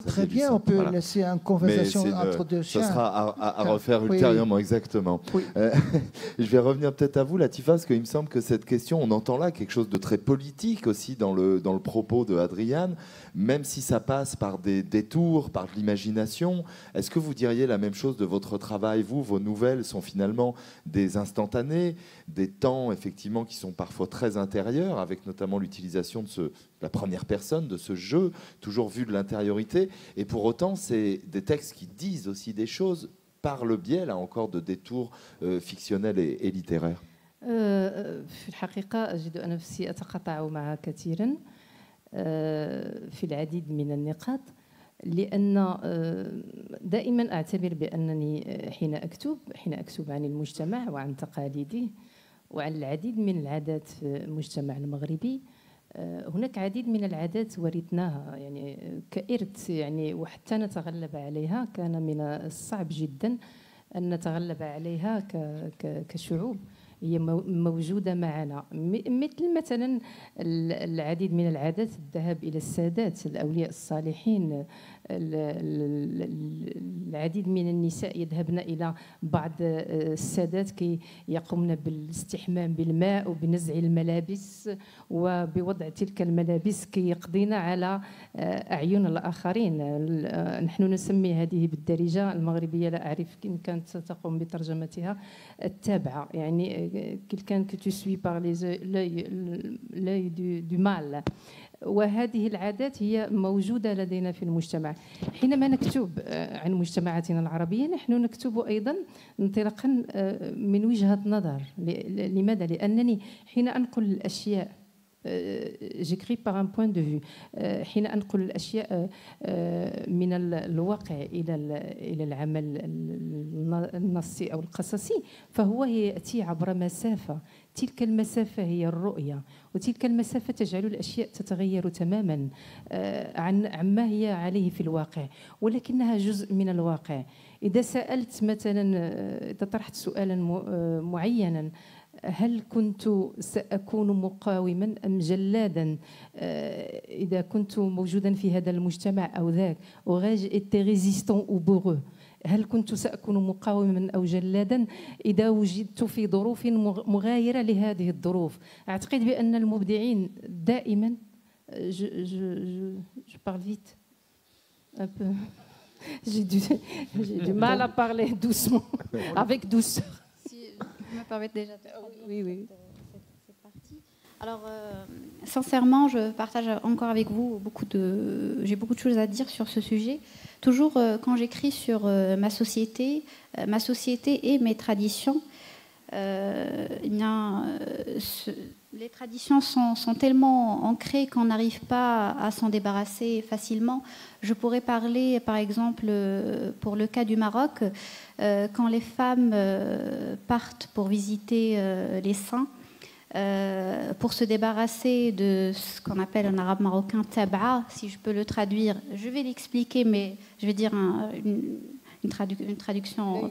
Très bien, on peut laisser une conversation entre deux chiens. Ça sera à refaire ultérieurement, exactement. Oui. Je vais revenir peut-être à vous, Latifa, parce qu'il me semble que cette question, on entend là quelque chose de très politique aussi dans le propos de Adriane, même si ça passe par des détours, par de l'imagination. Est-ce que vous diriez la même chose de votre travail? Vos nouvelles sont finalement des instantanés, des temps effectivement qui sont parfois très intérieurs, avec notamment l'utilisation de la première personne, de ce jeu, toujours vu de l'intériorité. Et pour autant, c'est des textes qui disent aussi des choses par le biais, là encore, de détours fictionnels et littéraires. في الحقيقة أجد أن نفسي أتقاطع معها كثيرا في العديد من النقاط، لأن دائما أعتبر بأنني حين أكتب عن المجتمع وعن تقاليده وعن العديد من العادات في المجتمع المغربي، هناك عديد من العادات ورثناها يعني كإرث يعني وحتى نتغلب عليها كان من الصعب جدا أن نتغلب عليها كشعوب. هي موجودة معنا، مثلا العديد من العادات، الذهاب إلى السادات الأولياء الصالحين، العديد من النساء يذهبن إلى بعض السادات كي يقومن بالاستحمام بالماء وبنزع الملابس وبوضع تلك الملابس كي يقضين على أعين الآخرين. نحن نسمي هذه بالدارجة المغربية، لا أعرف إن كانت تقوم بترجمتها، التابعة، يعني quelqu'un que tu suis par l'œil du mal. وهذه العادات هي موجودة لدينا في المجتمع. حينما نكتب عن مجتمعاتنا العربية نحن نكتب أيضا انطلاقا من وجهة نظر. لماذا؟ لأنني حين أنقل الأشياء j'écris par un point de vue. حين أنقل الأشياء من الواقع إلى العمل النصي أو القصصي فهو يأتي عبر مسافة. تلك المسافة هي الرؤية، وتلك المسافة تجعل الأشياء تتغير تماما عما هي عليه في الواقع، ولكنها جزء من الواقع. إذا سألت مثلا، إذا طرحت سؤالا معينا، هل كنت سأكون مقاوما أم جلادا إذا كنت موجودا في هذا المجتمع أو ذاك؟ aurais-je été résistant ou bourreux؟ هل كنت سأكون مقاوما أو جلادا إذا وجدت في ظروف مغايرة لهذه الظروف؟ أعتقد بأن المبدعين دائما je parle vite un peu j'ai du mal à parler doucement avec douceur. Je me permets déjà de oui. cette partie. Alors, sincèrement, je partage encore avec vous j'ai beaucoup de choses à dire sur ce sujet. Toujours quand j'écris sur ma société et mes traditions, les traditions sont tellement ancrées qu'on n'arrive pas à s'en débarrasser facilement. Je pourrais parler, par exemple, pour le cas du Maroc, quand les femmes partent pour visiter les saints, pour se débarrasser de ce qu'on appelle en arabe marocain tab'a, si je peux le traduire. Je vais l'expliquer, mais je vais dire une traduction.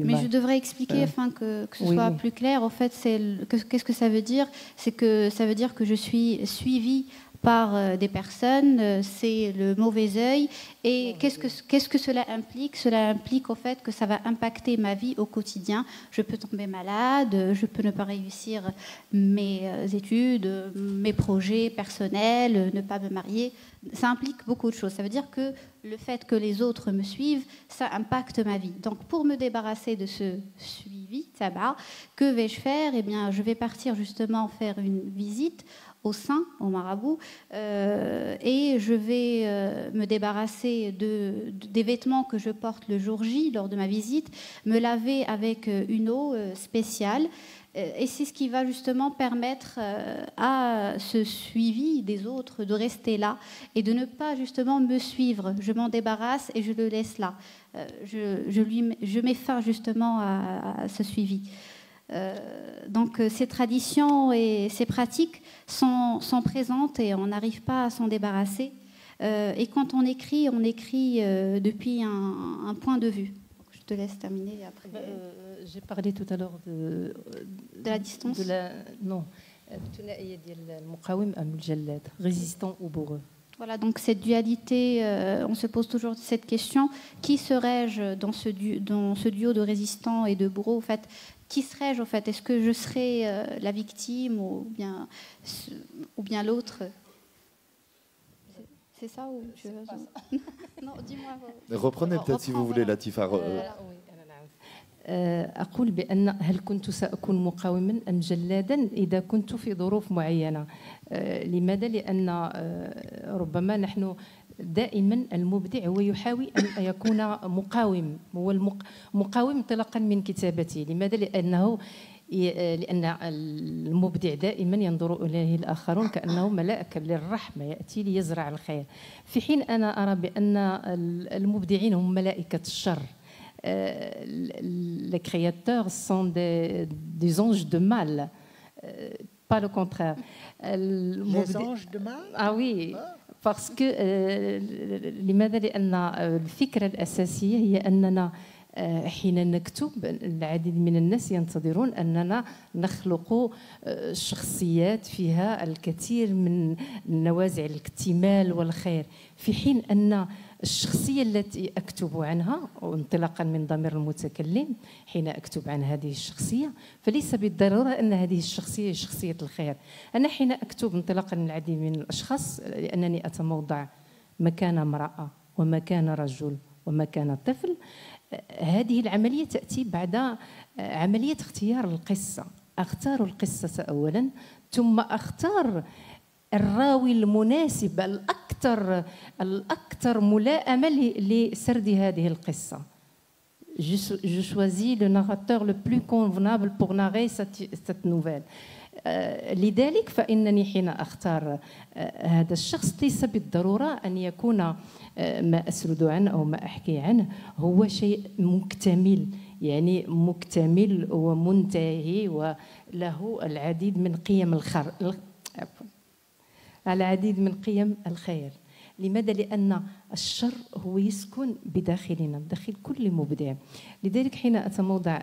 Mais je devrais expliquer afin que ce soit plus clair. En fait, qu'est-ce que ça veut dire? C'est que ça veut dire que je suis suivie par des personnes, c'est le mauvais œil. Et qu'est-ce que cela implique? Cela implique au fait que ça va impacter ma vie au quotidien. Je peux tomber malade, je peux ne pas réussir mes études, mes projets personnels, ne pas me marier. Ça implique beaucoup de choses. Ça veut dire que le fait que les autres me suivent, ça impacte ma vie. Donc pour me débarrasser de ce suivi, que vais-je faire? Eh bien, je vais partir justement faire une visite au saint, au marabout, et je vais me débarrasser des vêtements que je porte le jour J lors de ma visite, me laver avec une eau spéciale. Et c'est ce qui va justement permettre à ce suivi des autres de rester là et de ne pas justement me suivre. Je m'en débarrasse et je le laisse là. Je mets fin justement à ce suivi. Donc ces traditions et ces pratiques sont présentes et on n'arrive pas à s'en débarrasser. Et quand on écrit depuis un point de vue. Je te laisse terminer après. J'ai parlé tout à l'heure de la distance. Non. Résistant ou bourreux. Voilà, donc cette dualité, on se pose toujours cette question, qui serais-je dans ce duo de résistants et de bourreaux, en fait, qui serais-je, en fait? Est-ce que je serais la victime ou bien l'autre? C'est ça ou tu veux... Non, dis-moi. Reprenez peut-être si vous voulez, Latifa. أقول بأن هل كنت سأكون مقاوما أم جلادا إذا كنت في ظروف معينة. لماذا؟ لأن ربما نحن دائما المبدع هو يحاول أن يكون مقاوم، هو مقاوم انطلاقا من كتابته. لماذا؟ لأن المبدع دائما ينظر إليه الآخرون كأنه ملائكة للرحمة يأتي ليزرع الخير، في حين أنا أرى بأن المبدعين هم ملائكة الشر. Les créateurs sont des anges de mal, pas le contraire. Les anges de mal? Ah oui, parce que لماذا؟ لأن الفكرة الأساسية هي أننا حين نكتب العديد من الناس ينتظرون أننا نخلق شخصيات فيها الكثير من نوازع الاكتمال والخير، في حين أن الشخصية التي أكتب عنها انطلاقا من ضمير المتكلم، حين أكتب عن هذه الشخصية فليس بالضرورة أن هذه الشخصية هي شخصية الخير. أنا حين أكتب انطلاقا من العديد من الأشخاص لأنني أتموضع مكان امرأة ومكان رجل ومكان طفل، هذه العملية تأتي بعد عملية اختيار القصة. أختار القصة أولا ثم أختار الراوي المناسب الأكثر ملائمة لسرد هذه القصة. Je choisis le narrateur le plus convenable pour narrer cette nouvelle. لذلك فإنني حين أختار هذا الشخص ليس بالضرورة أن يكون ما أسرد عنه أو ما أحكي عنه هو شيء مكتمل، يعني مكتمل ومنتهي وله العديد من قيم العديد من قيم الخير. لماذا؟ لأن الشر هو يسكن بداخلنا، بداخل كل مبدع. لذلك حين أتموضع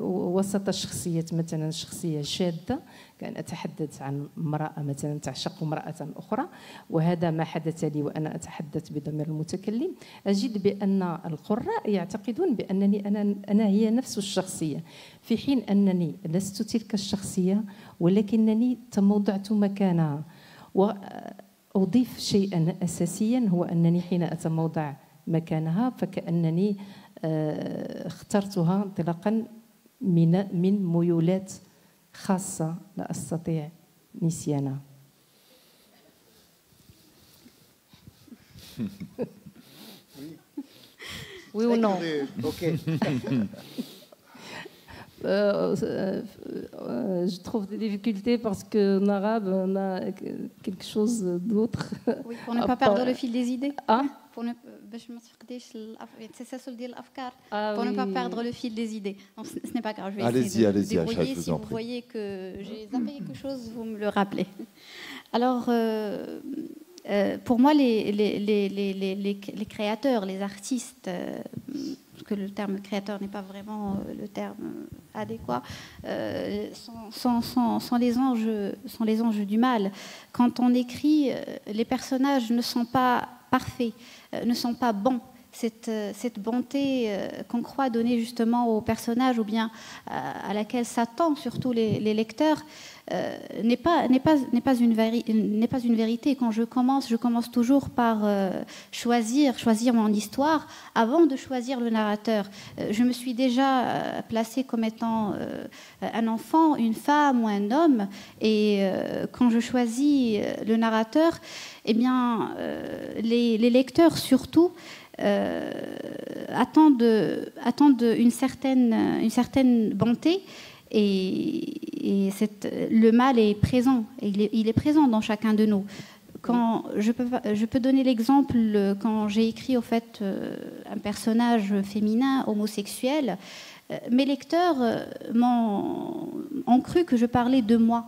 وسط شخصية مثلا شخصية شاذة، كان أتحدث عن امرأة مثلا تعشق امرأة أخرى، وهذا ما حدث لي وأنا أتحدث بضمير المتكلم، أجد بأن القراء يعتقدون بأنني أنا هي نفس الشخصية، في حين أنني لست تلك الشخصية ولكنني تموضعت مكانها. وأضيف شيئا أساسيا هو أنني حين أتموضع مكانها فكأنني اخترتها انطلاقا من ميولات خاصة لا أستطيع نسيانها. Oui ou non? Ok. Je trouve des difficultés parce qu'en arabe, on a quelque chose d'autre. Oui, pour ne pas perdre le fil des idées. Ah? Pour ne pas perdre le fil des idées. Non, ce n'est pas grave. Allez-y, Acha, si vous voyez que j'ai zappé quelque chose, vous me le rappelez. Alors, pour moi, les créateurs, les artistes, parce que le terme créateur n'est pas vraiment le terme adéquat, sont les anges du mal. Quand on écrit, les personnages ne sont pas parfaits, ne sont pas bons. Cette bonté qu'on croit donner justement aux personnages ou bien à laquelle s'attendent surtout les lecteurs n'est pas une vérité. Quand je commence toujours par choisir mon histoire avant de choisir le narrateur. Je me suis déjà placée comme étant un enfant, une femme ou un homme, et quand je choisis le narrateur, eh bien les lecteurs surtout attendent une certaine bonté, et le mal est présent, il est présent dans chacun de nous. Quand je peux donner l'exemple quand j'ai écrit au fait un personnage féminin homosexuel, mes lecteurs ont cru que je parlais de moi,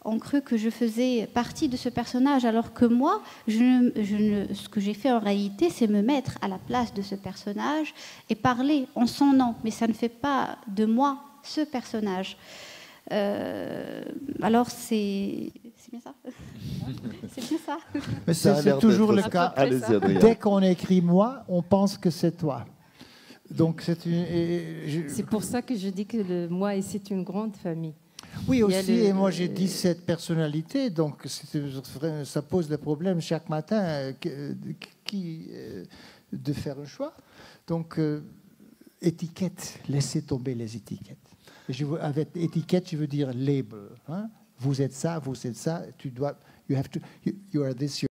ont cru que je faisais partie de ce personnage, alors que moi, ce que j'ai fait en réalité, c'est me mettre à la place de ce personnage et parler en son nom, mais ça ne fait pas de moi ce personnage. Alors c'est C'est bien ça. C'est bien ça. Mais c'est toujours le cas. Dès qu'on écrit moi, on pense que c'est toi. Donc c'est pour ça que je dis que le moi, c'est une grande famille. Oui, aussi, et moi j'ai 17 personnalités, donc ça pose des problèmes chaque matin de faire un choix. Donc, étiquette, laissez tomber les étiquettes. Avec étiquette, je veux dire label. Hein? Vous êtes ça, tu dois, you are this,